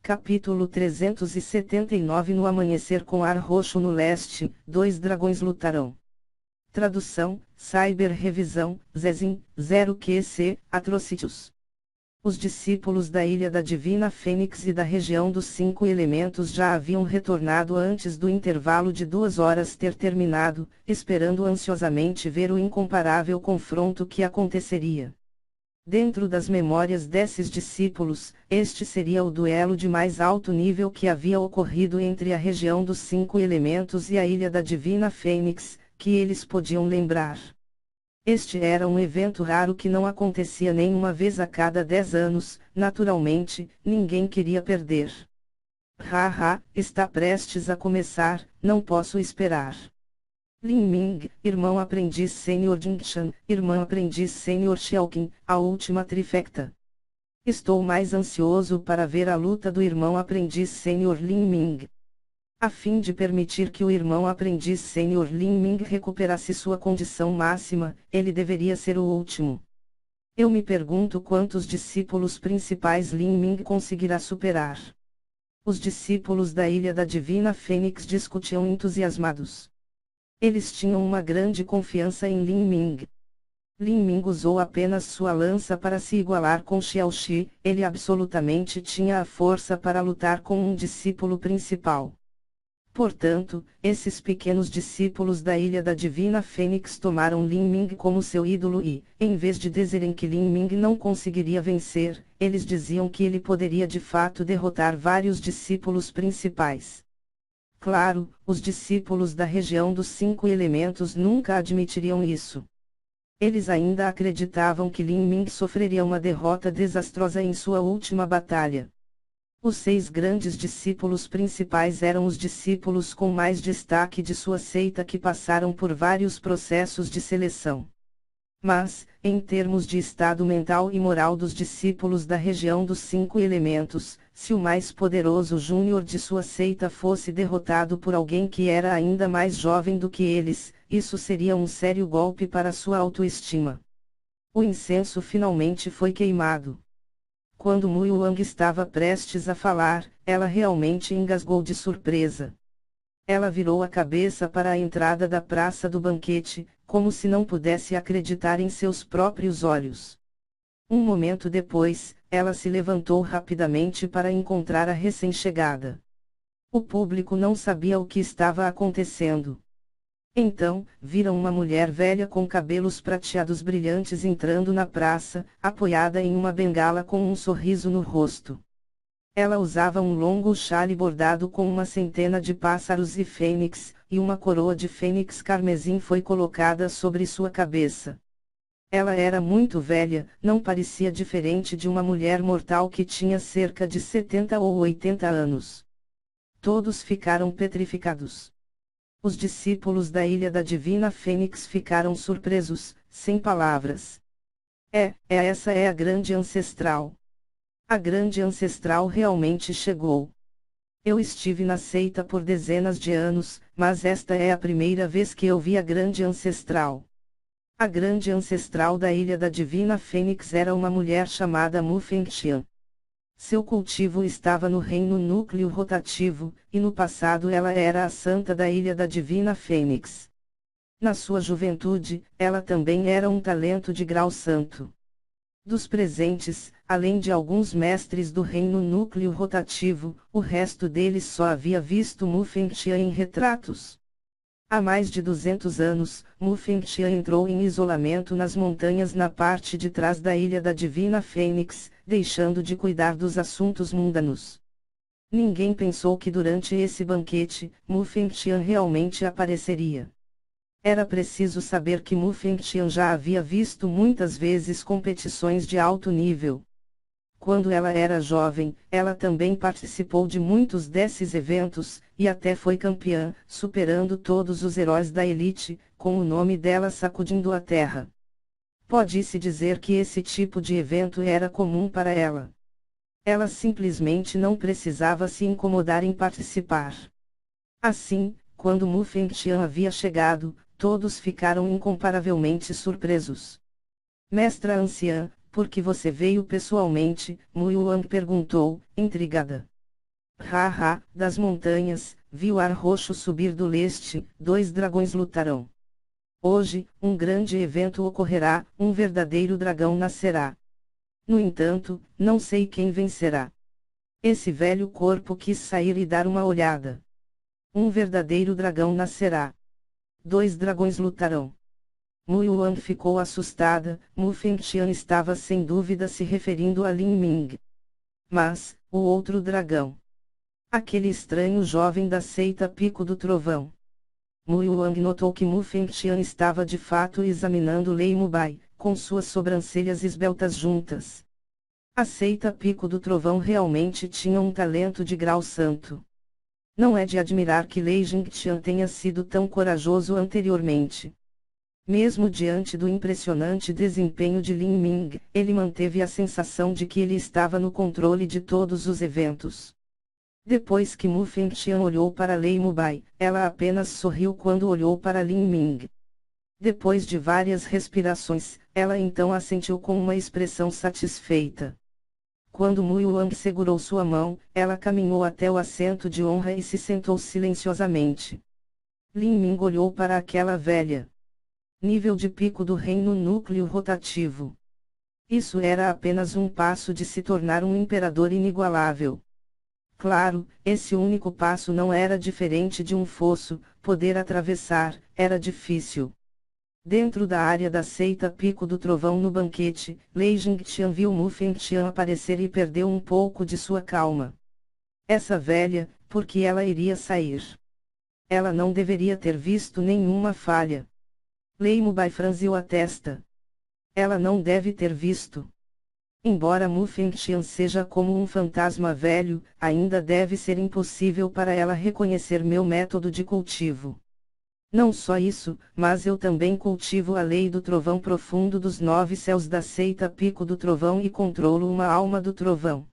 Capítulo 379. No amanhecer com ar roxo no leste, 2 dragões lutarão. Tradução, Cyber Revisão, Zezin, 0QC, Atrocitus. Os discípulos da Ilha da Divina Fênix e da região dos 5 elementos já haviam retornado antes do intervalo de 2 horas ter terminado, esperando ansiosamente ver o incomparável confronto que aconteceria. Dentro das memórias desses discípulos, este seria o duelo de mais alto nível que havia ocorrido entre a região dos 5 elementos e a Ilha da Divina Fênix, que eles podiam lembrar. Este era um evento raro que não acontecia nem uma vez a cada 10 anos, naturalmente, ninguém queria perder. Haha, está prestes a começar, não posso esperar. Lin Ming, irmão aprendiz sênior Jingshan, irmã aprendiz sênior Xiaoqing, a última trifecta. Estou mais ansioso para ver a luta do irmão aprendiz sênior Lin Ming. A fim de permitir que o irmão aprendiz sênior Lin Ming recuperasse sua condição máxima, ele deveria ser o último. Eu me pergunto quantos discípulos principais Lin Ming conseguirá superar. Os discípulos da Ilha da Divina Fênix discutiam entusiasmados. Eles tinham uma grande confiança em Lin Ming. Lin Ming usou apenas sua lança para se igualar com Xiaoxi, ele absolutamente tinha a força para lutar com um discípulo principal. Portanto, esses pequenos discípulos da Ilha da Divina Fênix tomaram Lin Ming como seu ídolo e, em vez de dizerem que Lin Ming não conseguiria vencer, eles diziam que ele poderia de fato derrotar vários discípulos principais. Claro, os discípulos da região dos 5 elementos nunca admitiriam isso. Eles ainda acreditavam que Lin Ming sofreria uma derrota desastrosa em sua última batalha. Os 6 grandes discípulos principais eram os discípulos com mais destaque de sua seita que passaram por vários processos de seleção. Mas, em termos de estado mental e moral dos discípulos da região dos 5 elementos, se o mais poderoso júnior de sua seita fosse derrotado por alguém que era ainda mais jovem do que eles, isso seria um sério golpe para sua autoestima. O incenso finalmente foi queimado. Quando Mui Wang estava prestes a falar, ela realmente engasgou de surpresa. Ela virou a cabeça para a entrada da praça do banquete, como se não pudesse acreditar em seus próprios olhos. Um momento depois, ela se levantou rapidamente para encontrar a recém-chegada. O público não sabia o que estava acontecendo. Então, viram uma mulher velha com cabelos prateados brilhantes entrando na praça, apoiada em uma bengala com um sorriso no rosto. Ela usava um longo chale bordado com uma centena de pássaros e fênix, e uma coroa de fênix carmesim foi colocada sobre sua cabeça. Ela era muito velha, não parecia diferente de uma mulher mortal que tinha cerca de 70 ou 80 anos. Todos ficaram petrificados. Os discípulos da Ilha da Divina Fênix ficaram surpresos, sem palavras. Essa é a grande ancestral. A grande ancestral realmente chegou. Eu estive na seita por dezenas de anos, mas esta é a primeira vez que eu vi a grande ancestral. A grande ancestral da Ilha da Divina Fênix era uma mulher chamada Mu Fengxian. Seu cultivo estava no reino núcleo rotativo, e no passado ela era a santa da Ilha da Divina Fênix. Na sua juventude, ela também era um talento de grau santo. Dos presentes, além de alguns mestres do reino núcleo rotativo, o resto deles só havia visto Mu Fengxian em retratos. Há mais de 200 anos, Mu Fengxian entrou em isolamento nas montanhas na parte de trás da Ilha da Divina Fênix, deixando de cuidar dos assuntos mundanos. Ninguém pensou que durante esse banquete, Mu Fengxian realmente apareceria. Era preciso saber que Mu Fengxian já havia visto muitas vezes competições de alto nível. Quando ela era jovem, ela também participou de muitos desses eventos, e até foi campeã, superando todos os heróis da elite, com o nome dela sacudindo a terra. Pode-se dizer que esse tipo de evento era comum para ela. Ela simplesmente não precisava se incomodar em participar. Assim, quando Mu Fengxian havia chegado, todos ficaram incomparavelmente surpresos. Mestra anciã, por que você veio pessoalmente? Mu Yuan perguntou, intrigada. Ha, das montanhas, vi o ar roxo subir do leste, 2 dragões lutarão. Hoje, um grande evento ocorrerá, um verdadeiro dragão nascerá. No entanto, não sei quem vencerá. Esse velho corpo quis sair e dar uma olhada. Um verdadeiro dragão nascerá. 2 dragões lutarão. Mu Yuan ficou assustada, Mu Fengtian estava sem dúvida se referindo a Lin Ming. Mas, o outro dragão. Aquele estranho jovem da seita Pico do Trovão. Mu Yuan notou que Mu Fengtian estava de fato examinando Lei Mubai, com suas sobrancelhas esbeltas juntas. A seita Pico do Trovão realmente tinha um talento de grau santo. Não é de admirar que Lei Jingtian tenha sido tão corajoso anteriormente. Mesmo diante do impressionante desempenho de Lin Ming, ele manteve a sensação de que ele estava no controle de todos os eventos. Depois que Mu Fengtian olhou para Lei Mubai, ela apenas sorriu quando olhou para Lin Ming. Depois de várias respirações, ela então assentiu com uma expressão satisfeita. Quando Mu Yuan segurou sua mão, ela caminhou até o assento de honra e se sentou silenciosamente. Lin Ming olhou para aquela velha. Nível de pico do reino núcleo rotativo. Isso era apenas um passo de se tornar um imperador inigualável. Claro, esse único passo não era diferente de um fosso, poder atravessar, era difícil. Dentro da área da seita Pico do Trovão no banquete, Lei Jingtian viu Mu Fengtian aparecer e perdeu um pouco de sua calma. Essa velha, por que ela iria sair? Ela não deveria ter visto nenhuma falha. Lei Mubai franziu a testa. Ela não deve ter visto. Embora Mu Fengtian seja como um fantasma velho, ainda deve ser impossível para ela reconhecer meu método de cultivo. Não só isso, mas eu também cultivo a lei do trovão profundo dos 9 céus da seita Pico do Trovão e controlo uma alma do trovão.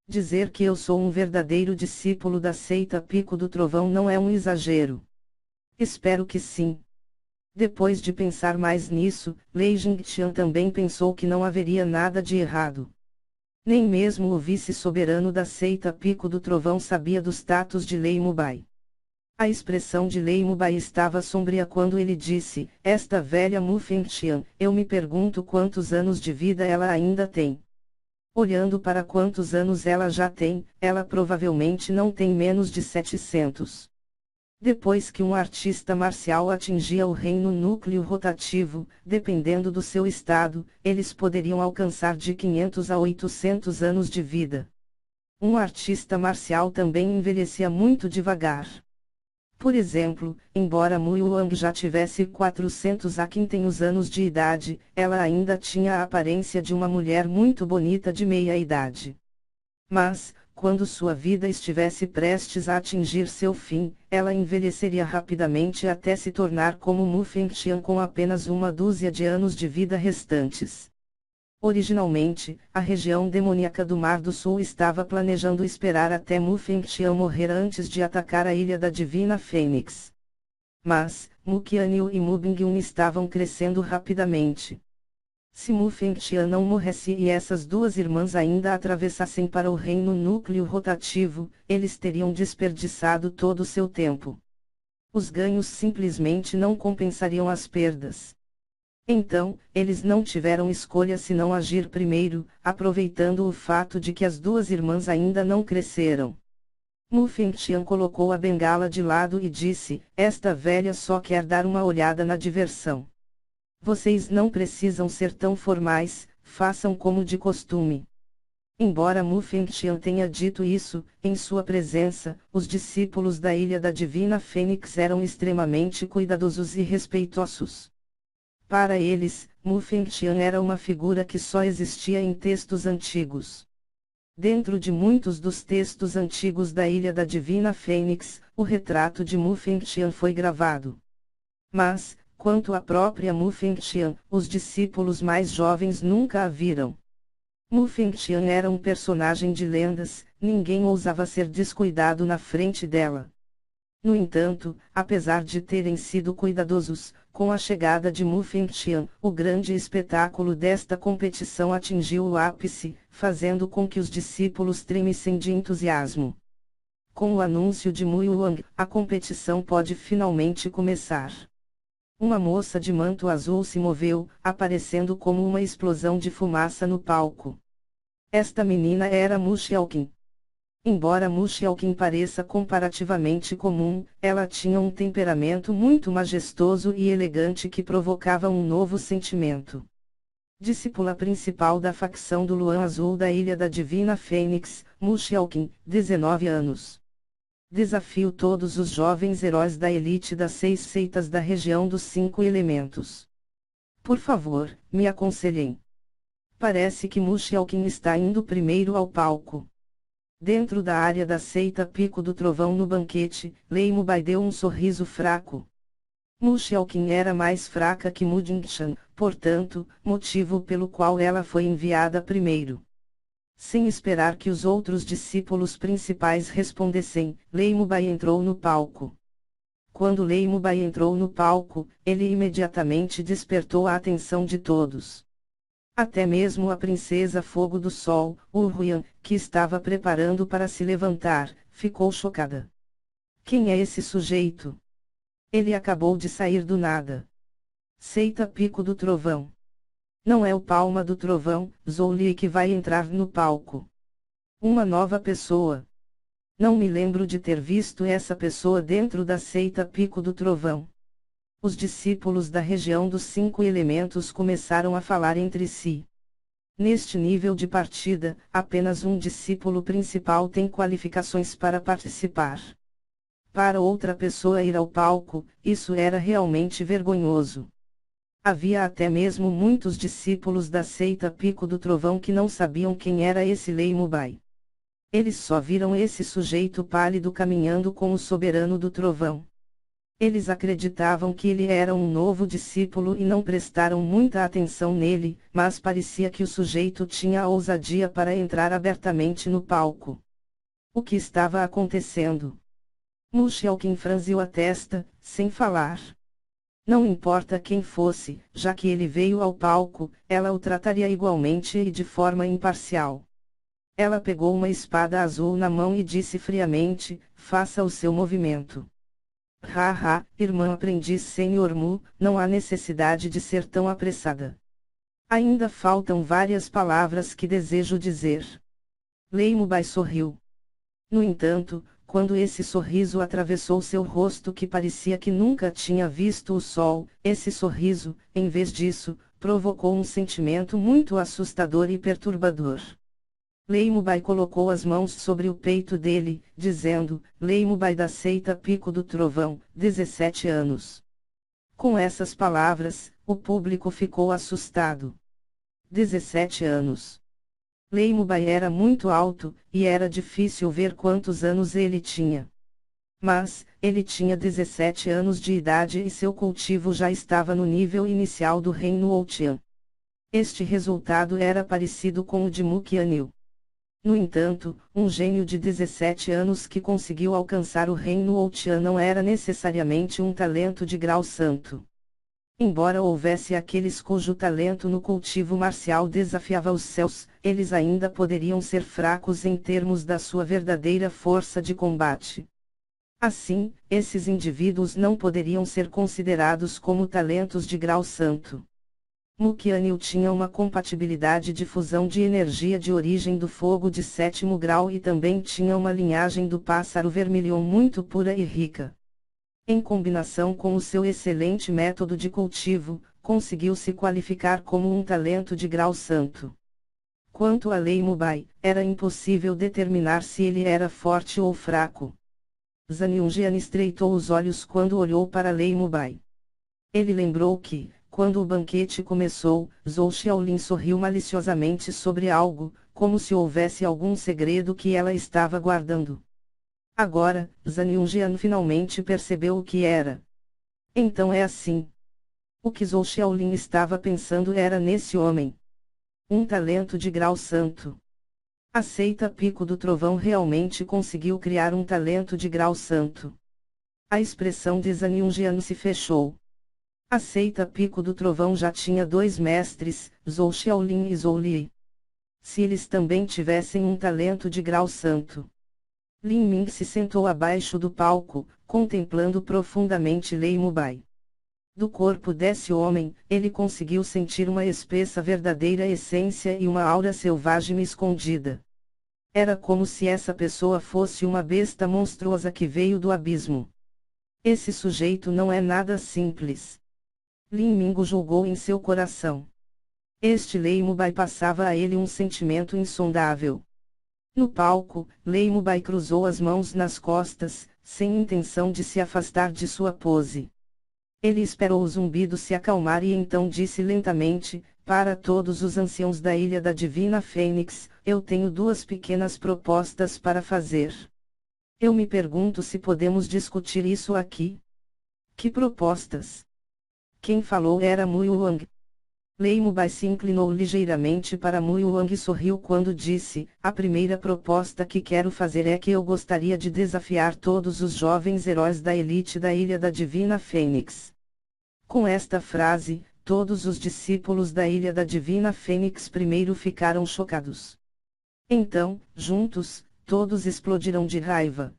Dizer que eu sou um verdadeiro discípulo da seita Pico do Trovão não é um exagero. Espero que sim. Depois de pensar mais nisso, Lei Jingtian também pensou que não haveria nada de errado. Nem mesmo o vice-soberano da seita Pico do Trovão sabia dos status de Lei Mubai. A expressão de Lei Mubai estava sombria quando ele disse, esta velha Mu Fengtian, eu me pergunto quantos anos de vida ela ainda tem. Olhando para quantos anos ela já tem, ela provavelmente não tem menos de 700. Depois que um artista marcial atingia o reino núcleo rotativo, dependendo do seu estado, eles poderiam alcançar de 500 a 800 anos de vida. Um artista marcial também envelhecia muito devagar. Por exemplo, embora Mu Yuan já tivesse 400 a 500 anos de idade, ela ainda tinha a aparência de uma mulher muito bonita de meia idade. Mas, quando sua vida estivesse prestes a atingir seu fim, ela envelheceria rapidamente até se tornar como Mu Fengtian com apenas uma dúzia de anos de vida restantes. Originalmente, a região demoníaca do Mar do Sul estava planejando esperar até Mu Fengtian morrer antes de atacar a Ilha da Divina Fênix. Mas, Mu Qianyu e Mu Bingyun estavam crescendo rapidamente. Se Mu Fengtian não morresse e essas duas irmãs ainda atravessassem para o reino núcleo rotativo, eles teriam desperdiçado todo o seu tempo. Os ganhos simplesmente não compensariam as perdas. Então, eles não tiveram escolha senão agir primeiro, aproveitando o fato de que as duas irmãs ainda não cresceram. Mu Fengtian colocou a bengala de lado e disse, esta velha só quer dar uma olhada na diversão. Vocês não precisam ser tão formais, façam como de costume. Embora Mu Fengtian tenha dito isso, em sua presença, os discípulos da Ilha da Divina Fênix eram extremamente cuidadosos e respeitosos. Para eles, Mu Fengtian era uma figura que só existia em textos antigos. Dentro de muitos dos textos antigos da Ilha da Divina Fênix, o retrato de Mu Fengtian foi gravado. Mas, quanto à própria Mu Fengtian, os discípulos mais jovens nunca a viram. Mu Fengtian era um personagem de lendas, ninguém ousava ser descuidado na frente dela. No entanto, apesar de terem sido cuidadosos, com a chegada de Mu Fengtian, o grande espetáculo desta competição atingiu o ápice, fazendo com que os discípulos tremessem de entusiasmo. Com o anúncio de Mu Yuang, a competição pode finalmente começar. Uma moça de manto azul se moveu, aparecendo como uma explosão de fumaça no palco. Esta menina era Mu Xiaoqing. Embora Mu Xiaoqing pareça comparativamente comum, ela tinha um temperamento muito majestoso e elegante que provocava um novo sentimento. Discípula principal da facção do Luan Azul da Ilha da Divina Fênix, Mu Xiaoqing, 19 anos. Desafio todos os jovens heróis da elite das 6 seitas da região dos 5 elementos. Por favor, me aconselhem. Parece que Mu Xiaoqing está indo primeiro ao palco. Dentro da área da seita Pico do Trovão no banquete, Lei Mubai deu um sorriso fraco. Mu Xiaoqing era mais fraca que Mu Jingshan, portanto, motivo pelo qual ela foi enviada primeiro. Sem esperar que os outros discípulos principais respondessem, Lei Mubai entrou no palco. Quando Lei Mubai entrou no palco, ele imediatamente despertou a atenção de todos. Até mesmo a princesa Fogo do Sol, Urhuyan, que estava preparando para se levantar, ficou chocada. Quem é esse sujeito? Ele acabou de sair do nada. Seita Pico do Trovão. Não é o Palma do Trovão, Zhou Li, que vai entrar no palco. Uma nova pessoa. Não me lembro de ter visto essa pessoa dentro da seita Pico do Trovão. Os discípulos da região dos 5 elementos começaram a falar entre si. Neste nível de partida, apenas um discípulo principal tem qualificações para participar. Para outra pessoa ir ao palco, isso era realmente vergonhoso. Havia até mesmo muitos discípulos da seita Pico do Trovão que não sabiam quem era esse Lei Mubai. Eles só viram esse sujeito pálido caminhando com o soberano do trovão. Eles acreditavam que ele era um novo discípulo e não prestaram muita atenção nele, mas parecia que o sujeito tinha a ousadia para entrar abertamente no palco. O que estava acontecendo? Mu Xiaoqing franziu a testa, sem falar. Não importa quem fosse, já que ele veio ao palco, ela o trataria igualmente e de forma imparcial. Ela pegou uma espada azul na mão e disse friamente, faça o seu movimento. Haha, irmã aprendiz Senhor Mu, não há necessidade de ser tão apressada. Ainda faltam várias palavras que desejo dizer. Lei Mubai sorriu. No entanto, quando esse sorriso atravessou seu rosto que parecia que nunca tinha visto o sol, esse sorriso, em vez disso, provocou um sentimento muito assustador e perturbador. Lei Mubai colocou as mãos sobre o peito dele, dizendo, Lei Mubai da seita Pico do Trovão, 17 anos. Com essas palavras, o público ficou assustado. 17 anos. Lei Mubai era muito alto, e era difícil ver quantos anos ele tinha. Mas, ele tinha 17 anos de idade e seu cultivo já estava no nível inicial do reino Ouqian. Este resultado era parecido com o de Mu Qianyu. No entanto, um gênio de 17 anos que conseguiu alcançar o reino Ouqian não era necessariamente um talento de grau santo. Embora houvesse aqueles cujo talento no cultivo marcial desafiava os céus, eles ainda poderiam ser fracos em termos da sua verdadeira força de combate. Assim, esses indivíduos não poderiam ser considerados como talentos de grau santo. Mu Qianyu tinha uma compatibilidade de fusão de energia de origem do fogo de 7º grau e também tinha uma linhagem do pássaro vermilion muito pura e rica. Em combinação com o seu excelente método de cultivo, conseguiu se qualificar como um talento de grau santo. Quanto a Lei Mubai, era impossível determinar se ele era forte ou fraco. Zhang Yunjian estreitou os olhos quando olhou para Lei Mubai. Ele lembrou que, quando o banquete começou, Zhou Xiaolin sorriu maliciosamente sobre algo, como se houvesse algum segredo que ela estava guardando. Agora, Zhang Yunjian finalmente percebeu o que era. Então é assim. O que Zhou Xiaolin estava pensando era nesse homem. Um talento de grau santo. A seita Pico do Trovão realmente conseguiu criar um talento de grau santo. A expressão de Zhang Yunjian se fechou. A seita Pico do Trovão já tinha 2 mestres, Zhou Xiaolin e Zhou Li. Se eles também tivessem um talento de grau santo, Lin Ming se sentou abaixo do palco, contemplando profundamente Lei Mubai. Do corpo desse homem, ele conseguiu sentir uma espessa verdadeira essência e uma aura selvagem escondida. Era como se essa pessoa fosse uma besta monstruosa que veio do abismo. Esse sujeito não é nada simples. Lin Ming julgou em seu coração. Este Lei Mubai passava a ele um sentimento insondável. No palco, Lei Mubai cruzou as mãos nas costas, sem intenção de se afastar de sua pose. Ele esperou o zumbido se acalmar e então disse lentamente: para todos os anciãos da Ilha da Divina Fênix, eu tenho duas pequenas propostas para fazer. Eu me pergunto se podemos discutir isso aqui. Que propostas? Quem falou era Mu Yuang. Lei Mubai se inclinou ligeiramente para Mu Yuang e sorriu quando disse: a primeira proposta que quero fazer é que eu gostaria de desafiar todos os jovens heróis da elite da Ilha da Divina Fênix. Com esta frase, todos os discípulos da Ilha da Divina Fênix primeiro ficaram chocados. Então, juntos, todos explodiram de raiva.